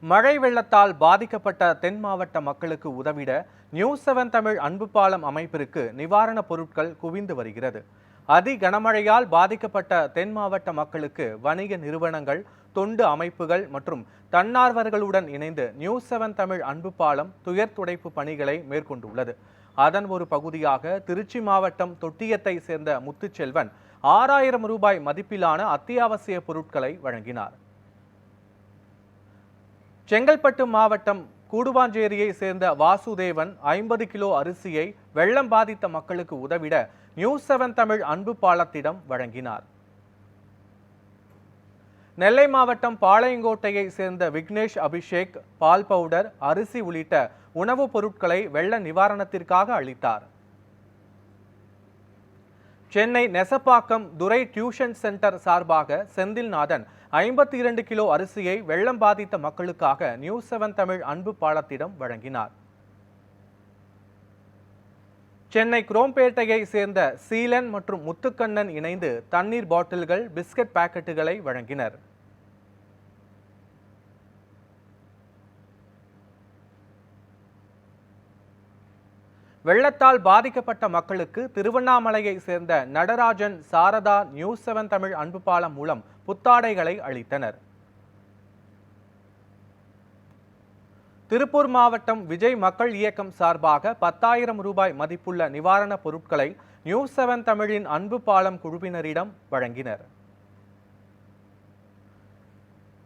மழை வெள்ளத்தால் பாதிக்கப்பட்ட தென் மாவட்ட மக்களுக்கு உதவிட நியூஸ்7 தமிழ் அன்பு பாலம் அமைப்பிற்கு நிவாரணப் பொருட்கள் குவிந்து வருகிறது. அதி கனமழையால் பாதிக்கப்பட்ட தென் மாவட்ட மக்களுக்கு வணிக நிறுவனங்கள், தொண்டு அமைப்புகள் மற்றும் தன்னார்வர்களுடன் இணைந்து நியூஸ்7 தமிழ் அன்பு பாலம் துயர் துடைப்பு பணிகளை மேற்கொண்டுள்ளது. அதன் ஒரு பகுதியாக திருச்சி மாவட்டம் தொட்டியத்தை சேர்ந்த முத்துச்செல்வன் 6000 ரூபாய் மதிப்பிலான அத்தியாவசிய பொருட்களை வழங்கினார். செங்கல்பட்டு மாவட்டம் கூடுவாஞ்சேரியை சேர்ந்த வாசுதேவன் 50 கிலோ அரிசியை வெள்ளம் பாதித்த மக்களுக்கு உதவிட நியூஸ்7 தமிழ் அன்பு பாலத்திடம் வழங்கினார். நெல்லை மாவட்டம் பாளையங்கோட்டையை சேர்ந்த விக்னேஷ் அபிஷேக் பால் பவுடர், அரிசி உள்ளிட்ட உணவுப் பொருட்களை வெள்ள நிவாரணத்திற்காக அளித்தார். சென்னை நெசப்பாக்கம் துரை டியூஷன் சென்டர் சார்பாக செந்தில்நாதன் 52 கிலோ அரிசியை வெள்ளம் பாதித்த மக்களுக்காக நியூஸ்7 தமிழ் அன்பு பாலத்திடம் வழங்கினார். சென்னை குரோம்பேட்டையை சேர்ந்த சீலன் மற்றும் முத்துக்கண்ணன் இணைந்து தண்ணீர் பாட்டில்கள், பிஸ்கட் பாக்கெட்டுகளை வழங்கினர். வெள்ளத்தால் பாதிக்கப்பட்ட மக்களுக்கு திருவண்ணாமலையை சேர்ந்த நடராஜன், சாரதா நியூஸ்7 தமிழ் அன்பு பாலம் மூலம் புத்தாடைகளை அளித்தனர். திருப்பூர் மாவட்டம் விஜய் மக்கள் இயக்கம் சார்பாக 10,000 ரூபாய் மதிப்புள்ள நிவாரணப் பொருட்களை நியூஸ்7 தமிழின் அன்பு பாலம் குழுவினரிடம் வழங்கினர்.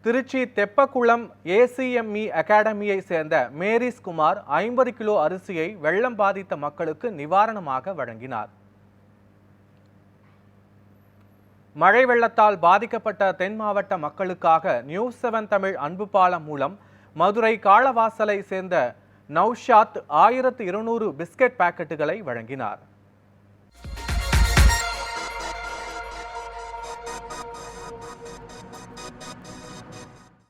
திருச்சி தெப்பக்குளம் ACME அகாடமியை சேர்ந்த மேரிஸ் குமார் 50 கிலோ அரிசியை வெள்ளம் பாதித்த மக்களுக்கு நிவாரணமாக வழங்கினார். மழை வெள்ளத்தால் பாதிக்கப்பட்ட தென் மாவட்ட மக்களுக்காக நியூஸ்7 தமிழ் அன்பு பாலம் மூலம் மதுரை காளவாசலை சேர்ந்த நௌஷாத் 1200 பிஸ்கட் பாக்கெட்டுகளை வழங்கினார்.